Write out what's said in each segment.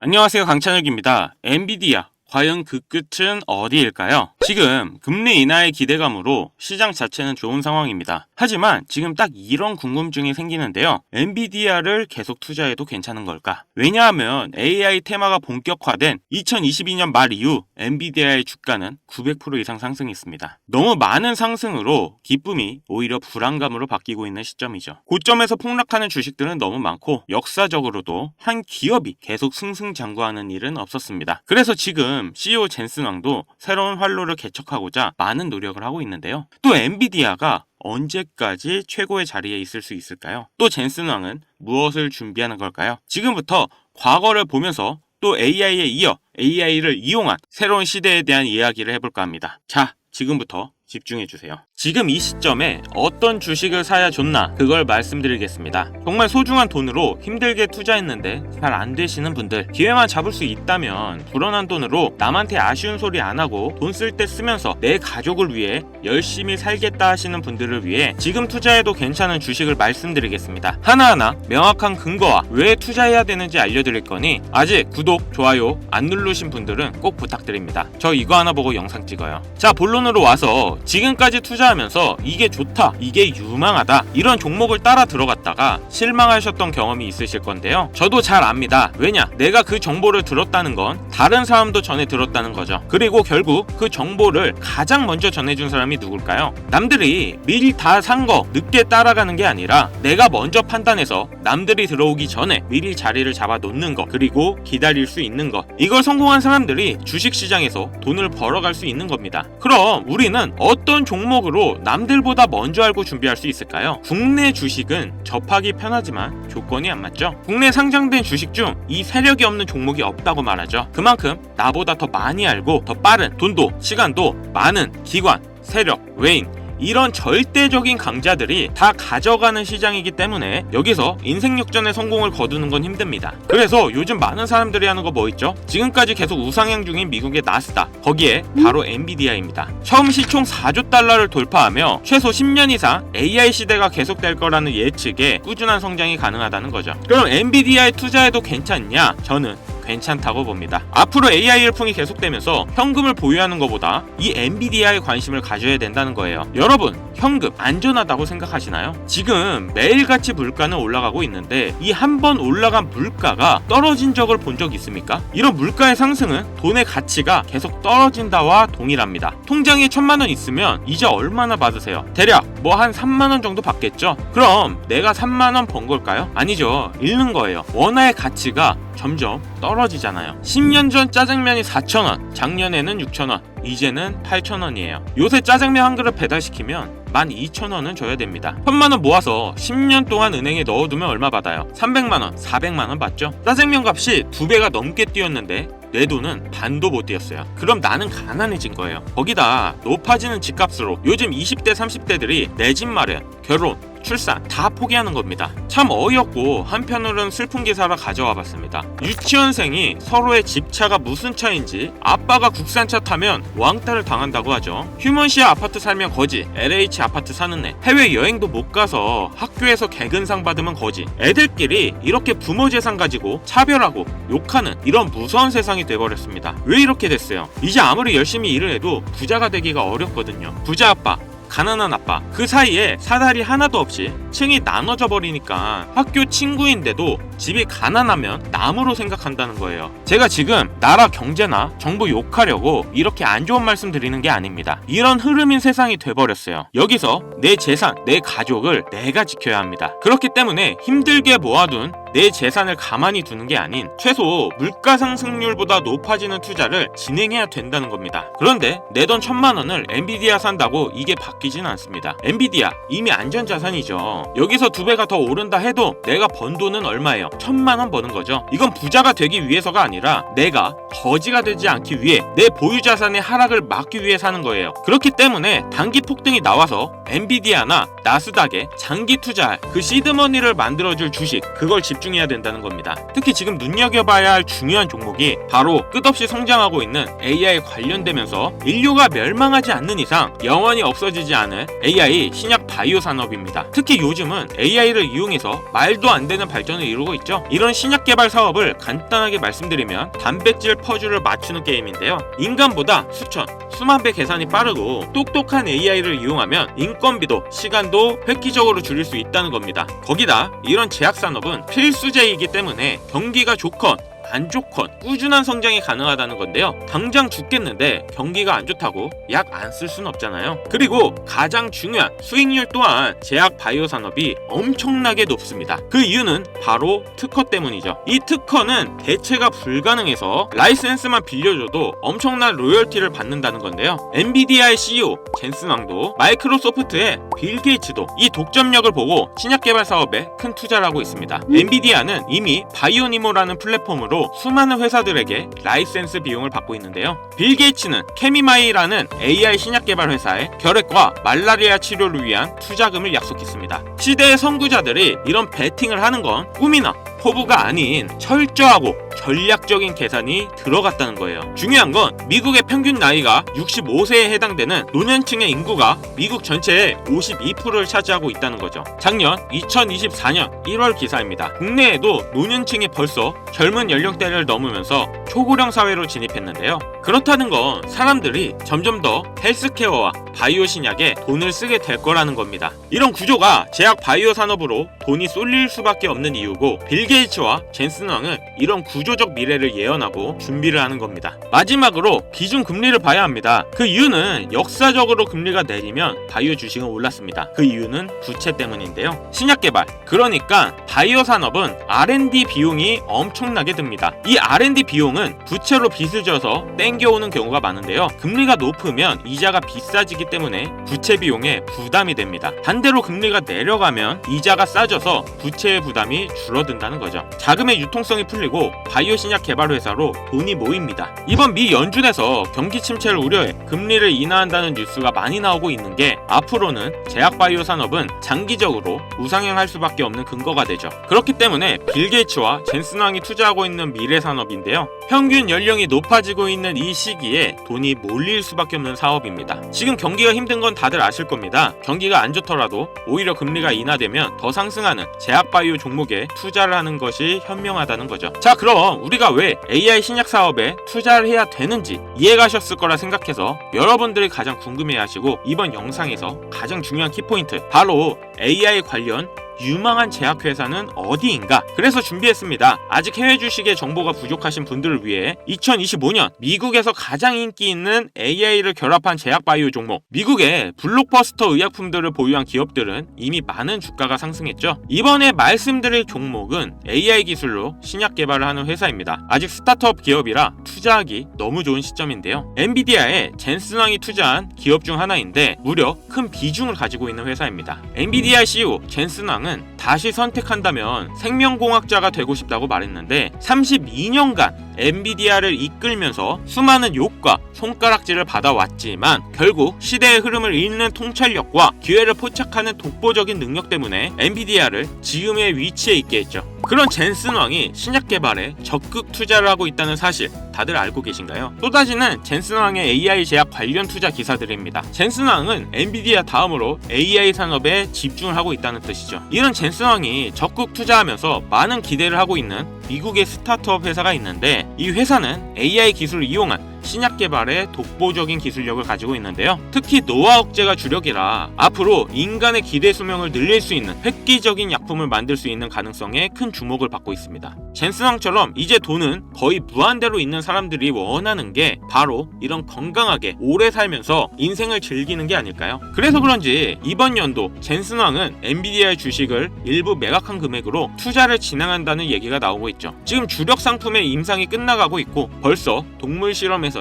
안녕하세요, 강찬혁입니다. 엔비디아 과연 그 끝은 어디일까요? 지금 금리 인하의 기대감으로 시장 자체는 좋은 상황입니다. 하지만 지금 딱 이런 궁금증이 생기는데요. 엔비디아를 계속 투자해도 괜찮은 걸까? 왜냐하면 AI 테마가 본격화된 2022년 말 이후 엔비디아의 주가는 900% 이상 상승했습니다. 너무 많은 상승으로 기쁨이 오히려 불안감으로 바뀌고 있는 시점이죠. 고점에서 폭락하는 주식들은 너무 많고 역사적으로도 한 기업이 계속 승승장구하는 일은 없었습니다. 그래서 지금 CEO 젠슨 왕도 새로운 활로를 개척하고자 많은 노력을 하고 있는데요. 또 엔비디아가 언제까지 최고의 자리에 있을 수 있을까요? 또 젠슨 왕은 무엇을 준비하는 걸까요? 지금부터 과거를 보면서 또 AI에 이어 AI를 이용한 새로운 시대에 대한 이야기를 해볼까 합니다. 자, 지금부터 집중해주세요. 지금 이 시점에 어떤 주식을 사야 좋나 그걸 말씀드리겠습니다. 정말 소중한 돈으로 힘들게 투자했는데 잘 안 되시는 분들, 기회만 잡을 수 있다면 불어난 돈으로 남한테 아쉬운 소리 안 하고 돈 쓸 때 쓰면서 내 가족을 위해 열심히 살겠다 하시는 분들을 위해 지금 투자해도 괜찮은 주식을 말씀드리겠습니다. 하나하나 명확한 근거와 왜 투자해야 되는지 알려드릴 거니 아직 구독, 좋아요 안 누르신 분들은 꼭 부탁드립니다. 저 이거 하나 보고 영상 찍어요. 자, 본론으로 와서 지금까지 투자하면서 이게 좋다, 이게 유망하다 이런 종목을 따라 들어갔다가 실망하셨던 경험이 있으실 건데요. 저도 잘 압니다. 왜냐? 내가 그 정보를 들었다는 건 다른 사람도 전해 들었다는 거죠. 그리고 결국 그 정보를 가장 먼저 전해준 사람이 누굴까요? 남들이 미리 다 산 거 늦게 따라가는 게 아니라 내가 먼저 판단해서 남들이 들어오기 전에 미리 자리를 잡아 놓는 거, 그리고 기다릴 수 있는 거, 이걸 성공한 사람들이 주식시장에서 돈을 벌어갈 수 있는 겁니다. 그럼 우리는 어떤 종목으로 남들보다 먼저 알고 준비할 수 있을까요? 국내 주식은 접하기 편하지만 조건이 안 맞죠? 국내 상장된 주식 중 이 세력이 없는 종목이 없다고 말하죠. 그만큼 나보다 더 많이 알고 더 빠른 돈도 시간도 많은 기관, 세력, 외인, 이런 절대적인 강자들이 다 가져가는 시장이기 때문에 여기서 인생 역전의 성공을 거두는 건 힘듭니다. 그래서 요즘 많은 사람들이 하는 거 뭐 있죠? 지금까지 계속 우상향 중인 미국의 나스닥, 거기에 바로 엔비디아입니다. 처음 시총 4조 달러를 돌파하며 최소 10년 이상 AI 시대가 계속될 거라는 예측에 꾸준한 성장이 가능하다는 거죠. 그럼 엔비디아에 투자해도 괜찮냐? 저는 괜찮다고 봅니다. 앞으로 AI 열풍이 계속되면서 현금을 보유하는 것보다 이 엔비디아에 관심을 가져야 된다는 거예요. 여러분, 현금 안전하다고 생각하시나요? 지금 매일같이 물가는 올라가고 있는데 이 한 번 올라간 물가가 떨어진 적을 본 적 있습니까? 이런 물가의 상승은 돈의 가치가 계속 떨어진다와 동일합니다. 통장에 1,000만 원 있으면 이자 얼마나 받으세요? 대략 뭐 한 3만 원 정도 받겠죠? 그럼 내가 3만 원 번 걸까요? 아니죠. 잃는 거예요. 원화의 가치가 점점 떨어지잖아요. 10년 전 짜장면이 4,000원, 작년에는 6,000원, 이제는 8,000원이에요. 요새 짜장면 한 그릇 배달시키면 12,000원은 줘야 됩니다. 1,000만원 모아서 10년 동안 은행에 넣어두면 얼마 받아요? 300만원, 400만원 받죠? 짜장면 값이 2배가 넘게 뛰었는데 내 돈은 반도 못 뛰었어요. 그럼 나는 가난해진 거예요. 거기다 높아지는 집값으로 요즘 20대, 30대들이 내 집 마련, 결혼, 출산 다 포기하는 겁니다. 참 어이없고 한편으로는 슬픈 기사를 가져와 봤습니다. 유치원생이 서로의 집차가 무슨 차인지 아빠가 국산차 타면 왕따를 당한다고 하죠. 휴먼시아 아파트 살면 거지, LH 아파트 사는 애, 해외여행도 못 가서 학교에서 개근상 받으면 거지. 애들끼리 이렇게 부모 재산 가지고 차별하고 욕하는 이런 무서운 세상이 돼버렸습니다. 왜 이렇게 됐어요? 이제 아무리 열심히 일을 해도 부자가 되기가 어렵거든요. 부자 아빠, 가난한 아빠, 그 사이에 사다리 하나도 없이 층이 나눠져 버리니까 학교 친구인데도 집이 가난하면 남으로 생각한다는 거예요. 제가 지금 나라 경제나 정부 욕하려고 이렇게 안 좋은 말씀 드리는 게 아닙니다. 이런 흐름인 세상이 돼버렸어요. 여기서 내 재산, 내 가족을 내가 지켜야 합니다. 그렇기 때문에 힘들게 모아둔 내 재산을 가만히 두는 게 아닌 최소 물가 상승률보다 높아지는 투자를 진행해야 된다는 겁니다. 그런데 내 돈 1,000만 원을 엔비디아 산다고 이게 바뀌진 않습니다. 엔비디아 이미 안전자산이죠. 여기서 2배가 더 오른다 해도 내가 번 돈은 얼마예요? 1,000만 원 버는 거죠. 이건 부자가 되기 위해서가 아니라 내가 거지가 되지 않기 위해 내 보유자산의 하락을 막기 위해 사는 거예요. 그렇기 때문에 단기 폭등이 나와서 엔비디아나 나스닥에 장기 투자할 그 시드머니를 만들어줄 주식, 그걸 집중해야 된다는 겁니다. 특히 지금 눈여겨봐야 할 중요한 종목이 바로 끝없이 성장하고 있는 AI 관련되면서 인류가 멸망하지 않는 이상 영원히 없어지지 않을 AI 신약 바이오 산업입니다. 특히 요즘은 AI를 이용해서 말도 안 되는 발전을 이루고 있죠. 이런 신약 개발 사업을 간단하게 말씀드리면 단백질 퍼즐을 맞추는 게임인데요. 인간보다 수천, 수만 배 계산이 빠르고 똑똑한 AI를 이용하면 인건비도 시간도 획기적으로 줄일 수 있다는 겁니다. 거기다 이런 제약 산업은 필수제이기 때문에 경기가 좋건 안 좋건 꾸준한 성장이 가능하다는 건데요. 당장 죽겠는데 경기가 안 좋다고 약 안 쓸 순 없잖아요. 그리고 가장 중요한 수익률 또한 제약 바이오 산업이 엄청나게 높습니다. 그 이유는 바로 특허 때문이죠. 이 특허는 대체가 불가능해서 라이센스만 빌려줘도 엄청난 로열티를 받는다는 건데요. 엔비디아의 CEO 젠슨 왕도 마이크로소프트의 빌 게이츠도 이 독점력을 보고 신약 개발 사업에 큰 투자를 하고 있습니다. 엔비디아는 이미 바이오니모라는 플랫폼으로 수많은 회사들에게 라이센스 비용을 받고 있는데요. 빌 게이츠는 케미마이라는 AI 신약 개발 회사에 결핵과 말라리아 치료를 위한 투자금을 약속했습니다. 시대의 선구자들이 이런 베팅을 하는 건 꿈이나 포부가 아닌 철저하고 전략적인 계산이 들어갔다는 거예요. 중요한 건 미국의 평균 나이가 65세에 해당되는 노년층의 인구가 미국 전체의 52%를 차지하고 있다는 거죠. 작년 2024년 1월 기사입니다. 국내에도 노년층이 벌써 젊은 연령대를 넘으면서 초고령 사회로 진입했는데요. 그렇다는 건 사람들이 점점 더 헬스케어와 바이오 신약에 돈을 쓰게 될 거라는 겁니다. 이런 구조가 제약 바이오 산업으로 돈이 쏠릴 수밖에 없는 이유고 빌 게이츠와 젠슨 왕은 이런 구조적 미래를 예언하고 준비를 하는 겁니다. 마지막으로 기준 금리를 봐야 합니다. 그 이유는 역사적으로 금리가 내리면 바이오 주식은 올랐습니다. 그 이유는 부채 때문인데요. 신약 개발, 그러니까 바이오 산업은 R&D 비용이 엄청나게 듭니다. 이 R&D 비용은 부채로 빚을 져서 땡겨오는 경우가 많은데요. 금리가 높으면 이자가 비싸지기 때문에 부채 비용에 부담이 됩니다. 반대로 금리가 내려가면 이자가 싸져서 부채의 부담이 줄어든다는 거죠. 자금의 유통성이 풀리고 바이오 신약 개발 회사로 돈이 모입니다. 이번 미 연준에서 경기 침체를 우려해 금리를 인하한다는 뉴스가 많이 나오고 있는 게 앞으로는 제약 바이오 산업은 장기적으로 우상향할 수밖에 없는 근거가 되죠. 그렇기 때문에 빌 게이츠와 젠슨 왕이 투자하고 있는 미래 산업인데요. 평균 연령이 높아지고 있는 이 시기에 돈이 몰릴 수밖에 없는 사업입니다. 지금 경기가 힘든 건 다들 아실 겁니다. 경기가 안 좋더라도 오히려 금리가 인하되면 더 상승하는 제약 바이오 종목에 투자를 하는 것이 현명하다는 거죠. 자, 그럼 우리가 왜 AI 신약 사업에 투자를 해야 되는지 이해가셨을 거라 생각해서 여러분들이 가장 궁금해하시고 이번 영상에서 가장 중요한 키포인트, 바로 AI 관련 유망한 제약회사는 어디인가? 그래서 준비했습니다. 아직 해외 주식의 정보가 부족하신 분들을 위해 2025년 미국에서 가장 인기 있는 AI를 결합한 제약 바이오 종목, 미국의 블록버스터 의약품들을 보유한 기업들은 이미 많은 주가가 상승했죠. 이번에 말씀드릴 종목은 AI 기술로 신약 개발을 하는 회사입니다. 아직 스타트업 기업이라 투자하기 너무 좋은 시점인데요. 엔비디아에 젠슨 왕이 투자한 기업 중 하나인데 무려 큰 비중을 가지고 있는 회사입니다. 엔비디아 CEO 젠슨 왕은 다시 선택한다면 생명공학자가 되고 싶다고 말했는데 32년간 엔비디아를 이끌면서 수많은 욕과 손가락질을 받아왔지만 결국 시대의 흐름을 읽는 통찰력과 기회를 포착하는 독보적인 능력 때문에 엔비디아를 지금의 위치에 있게 했죠. 그런 젠슨 왕이 신약 개발에 적극 투자를 하고 있다는 사실 다들 알고 계신가요? 쏟아지는 젠슨 왕의 AI 제약 관련 투자 기사들입니다. 젠슨 왕은 엔비디아 다음으로 AI 산업에 집중을 하고 있다는 뜻이죠. 이런 젠슨 왕이 적극 투자하면서 많은 기대를 하고 있는 미국의 스타트업 회사가 있는데 이 회사는 AI 기술을 이용한 신약 개발에 독보적인 기술력을 가지고 있는데요. 특히 노화 억제가 주력이라 앞으로 인간의 기대 수명을 늘릴 수 있는 획기적인 약품을 만들 수 있는 가능성에 큰 주목을 받고 있습니다. 젠슨 왕처럼 이제 돈은 거의 무한대로 있는 사람들이 원하는 게 바로 이런 건강하게 오래 살면서 인생을 즐기는 게 아닐까요? 그래서 그런지 이번 연도 젠슨 왕은 엔비디아의 주식을 일부 매각한 금액으로 투자를 진행한다는 얘기가 나오고 있죠. 지금 주력 상품의 임상이 끝나가고 있고 벌써 동물 실험에서는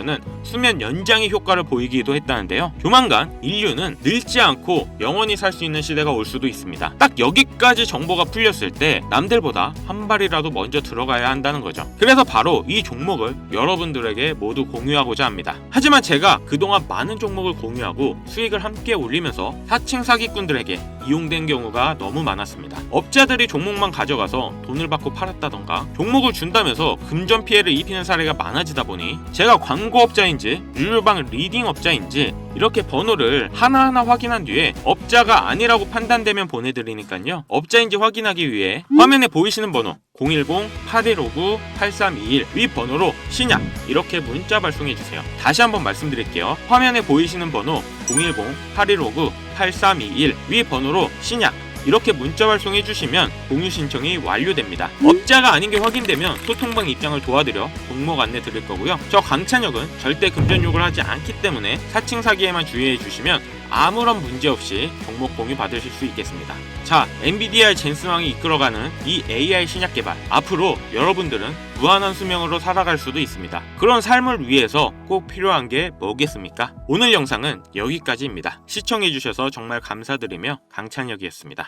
수면 연장의 효과를 보이기도 했다는데요. 조만간 인류는 늙지 않고 영원히 살 수 있는 시대가 올 수도 있습니다. 딱 여기까지 정보가 풀렸을 때 남들보다 한 발이라도 먼저 들어가야 한다는 거죠. 그래서 바로 이 종목을 여러분들에게 모두 공유하고자 합니다. 하지만 제가 그동안 많은 종목을 공유하고 수익을 함께 올리면서 사칭 사기꾼들에게 이용된 경우가 너무 많았습니다. 업자들이 종목만 가져가서 돈을 받고 팔았다던가 종목을 준다면서 금전 피해를 입히는 사례가 많아지다 보니 제가 광고업자인지 유료방 리딩업자인지 이렇게 번호를 하나하나 확인한 뒤에 업자가 아니라고 판단되면 보내드리니까요. 업자인지 확인하기 위해 화면에 보이시는 번호 010-8159-8321 위 번호로 신약 이렇게 문자 발송해주세요. 다시 한번 말씀드릴게요. 화면에 보이시는 번호 010-8159-8321 위 번호로 신약 이렇게 문자 발송해 주시면 공유 신청이 완료됩니다. 업자가 아닌 게 확인되면 소통방 입장을 도와드려 종목 안내 드릴 거고요. 저 강찬혁은 절대 금전 욕을 하지 않기 때문에 사칭 사기에만 주의해 주시면 아무런 문제 없이 종목 공유 받으실 수 있겠습니다. 자, 엔비디아의 젠슨왕이 이끌어가는 이 AI 신약 개발, 앞으로 여러분들은 무한한 수명으로 살아갈 수도 있습니다. 그런 삶을 위해서 꼭 필요한 게 뭐겠습니까? 오늘 영상은 여기까지입니다. 시청해주셔서 정말 감사드리며 강찬혁이었습니다.